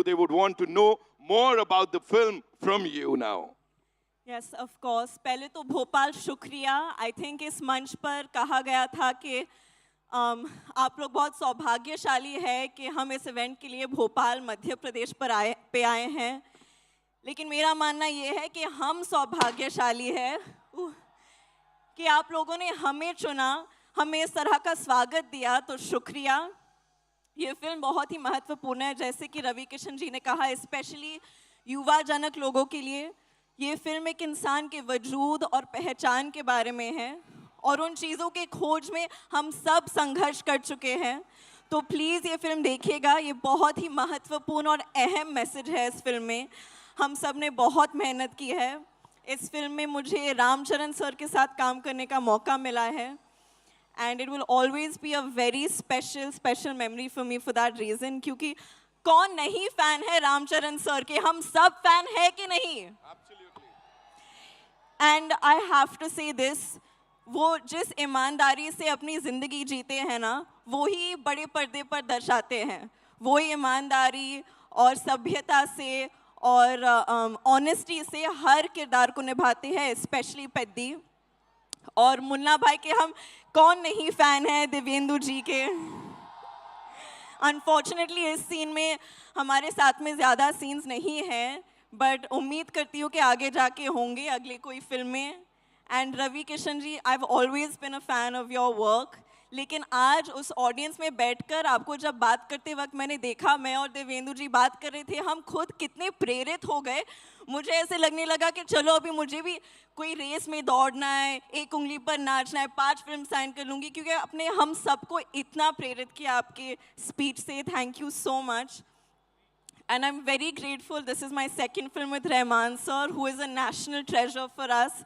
They would want to know more about the film from you now. Yes, of course. पहले तो भोपाल शुक्रिया. I think इस मंच पर कहा गया था कि आप लोग बहुत सौभाग्यशाली है कि हम इस इवेंट के लिए भोपाल मध्य प्रदेश पर आए हैं. लेकिन मेरा मानना ये है कि हम सौभाग्यशाली है कि आप लोगों ने हमें चुना, हमें इस तरह का स्वागत दिया, तो शुक्रिया. ये फिल्म बहुत ही महत्वपूर्ण है, जैसे कि रवि किशन जी ने कहा, स्पेशली युवा जनक लोगों के लिए. ये फिल्म एक इंसान के वजूद और पहचान के बारे में है और उन चीज़ों के खोज में हम सब संघर्ष कर चुके हैं. तो प्लीज़ ये फिल्म देखिएगा. ये बहुत ही महत्वपूर्ण और अहम मैसेज है इस फिल्म में. हम सब ने बहुत मेहनत की है. इस फिल्म में मुझे रामचरण सर के साथ काम करने का मौका मिला है. And it will always be a very special memory for me for that reason. क्योंकि कौन नहीं फ़ैन है रामचरण सर के? हम सब फ़ैन है कि नहीं? एंड आई हैव टू से दिस, वो जिस ईमानदारी से अपनी ज़िंदगी जीते हैं ना, वो ही बड़े पर्दे पर दर्शाते हैं. वो ही ईमानदारी और सभ्यता से और ऑनेस्टी से हर किरदार को निभाते हैं, स्पेशली पेद्दी. और मुन्ना भाई के हम कौन नहीं फ़ैन है देवेंदु जी के. अनफॉर्चुनेटली इस सीन में हमारे साथ में ज़्यादा सीन्स नहीं हैं, बट उम्मीद करती हूँ कि आगे जाके होंगे अगले कोई फिल्म में. And Ravi Kishan ji, I have always been a fan of your work. लेकिन आज उस ऑडियंस में बैठकर आपको जब बात करते वक्त मैंने देखा, मैं और देवेंदु जी बात कर रहे थे, हम खुद कितने प्रेरित हो गए. मुझे ऐसे लगने लगा कि चलो अभी मुझे भी कोई रेस में दौड़ना है, एक उंगली पर नाचना है, 5 फिल्म साइन कर लूँगी, क्योंकि आपने हम सबको इतना प्रेरित किया आपके स्पीच से. Thank you so much. And I'm very grateful. This is my second film with Rahman sir, who is a national treasure for us.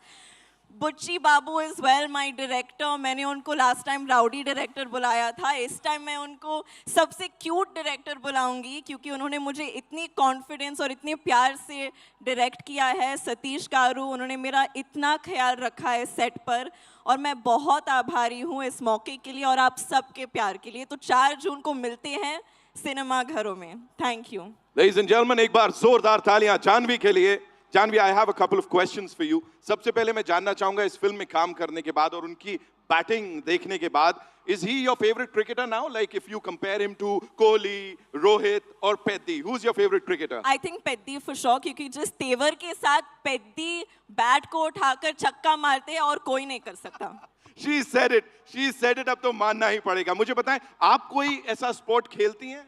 Butchi Babu is well my director. मैंने उनको last time rowdy director बुलाया था. इस time मैं उनको सबसे cute director बुलाऊंगी, क्योंकि उन्होंने मुझे इतनी confidence और इतने प्यार से direct किया है. सतीश कारू, उन्होंने मेरा इतना ख्याल रखा है set पर, और मैं बहुत आभारी हूँ इस मौके के लिए और आप सबके प्यार के लिए. तो 4 जून को मिलते हैं सिनेमा घरों में. Thank you. Ladies and gentlemen, एक बार जोरदार तालियां जानवी के लिए. Janvi, I have a couple of questions for you. सबसे पहले मैं जानना चाहूंगा, इस फिल्म में काम करने के बाद और उनकी बैटिंग देखने के बाद, is he your favorite cricketer now? Like if you compare him to Kohli, Rohit or Peddi, who's your favorite cricketer? I think Peddi for sure, क्योंकि जिस तेवर के साथ पेद्दी बैट को उठाकर छक्का मारते हैं और कोई नहीं कर सकता. She said it. She said it. अब तो मानना ही पड़ेगा. मुझे बताएं, आप कोई ऐसा स्पोर्ट खेलती हैं?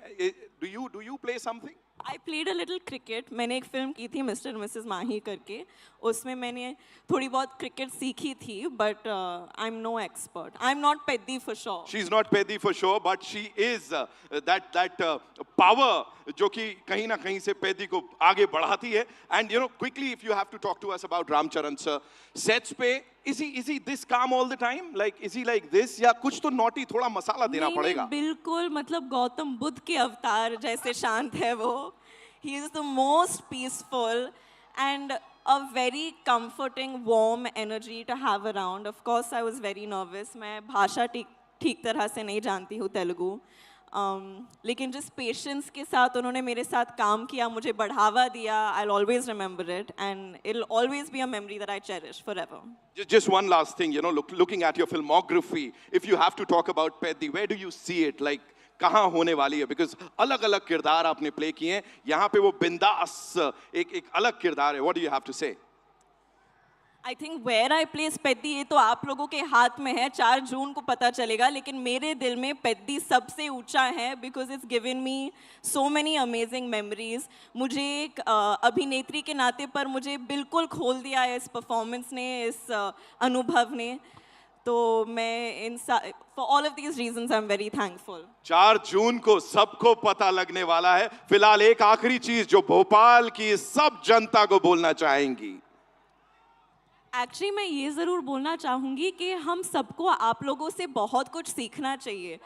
Do you play something? I played a little cricket. मैंने एक फिल्म की थी मिस्टर मिसेस माही करके, उसमें मैंने थोड़ी बहुत क्रिकेट सीखी थी, but I'm no expert. I'm not Peddi for sure. She's not Peddi for sure, but she is that power जो कि कहीं ना कहीं से Peddi को आगे बढ़ाती है. And you know, quickly, if you have to talk to us about Ramcharan sir, sets पे is he this calm all the time? Like is he like this? या कुछ तो naughty, थोड़ा मसाला देना पड़ेगा? बिल्कुल, मतलब गौतम बुद्ध के अवतार जैसे शांत है वो. He is the most peaceful and a very comforting, warm energy to have around. Of course, I was very nervous. मैं भाषा ठीक तरह से नहीं जानती हूँ तेलुगु. लेकिन जिस पेशेंस के साथ उन्होंने मेरे साथ काम किया, मुझे बढ़ावा दिया, I'll always remember it, and it'll always be a memory that I cherish forever. Just one last thing, you know, looking at your filmography, if you have to talk about Peddi, where do you see it? Like कहाँ होने वाली है? Because अलग-अलग किरदार आपने play किए हैं. यहाँ पे वो बिंदास एक अलग किरदार है. What do you have to say? I think where I place Peddi, ये तो आप लोगों के हाथ में है. 4 जून को पता चलेगा, लेकिन मेरे दिल में पेद्दी सबसे ऊंचा है, because it's given me so many amazing memories. मुझे एक अभिनेत्री के नाते पर मुझे बिल्कुल खोल दिया है इस परफॉर्मेंस ने, इस अनुभव ने. तो मैं for all of these reasons I'm very thankful. 4 जून को सबको पता लगने वाला है. फिलहाल एक आखिरी चीज जो भोपाल की सब जनता को बोलना चाहेंगी. एक्चुअली मैं ये ज़रूर बोलना चाहूँगी कि हम सबको आप लोगों से बहुत कुछ सीखना चाहिए.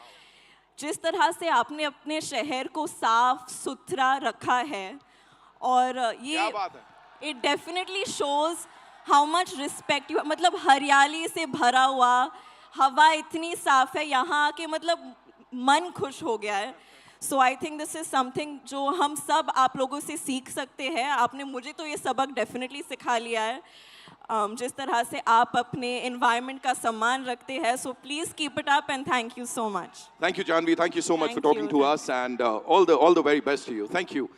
जिस तरह से आपने अपने शहर को साफ सुथरा रखा है, और ये it definitely shows how much respect you, मतलब हरियाली से भरा हुआ, हवा इतनी साफ है यहाँ आके, मतलब मन खुश हो गया है. So I think this is something जो हम सब आप लोगों से सीख सकते हैं. आपने मुझे तो ये सबक डेफिनेटली सिखा लिया है. जिस तरह से आप अपने एनवायरनमेंट का सम्मान रखते हैं. So please keep it up and thank you so much. Thank you, Janvi. Thank you so much for Thank talking you. to us, and all the very best to you. Thank you.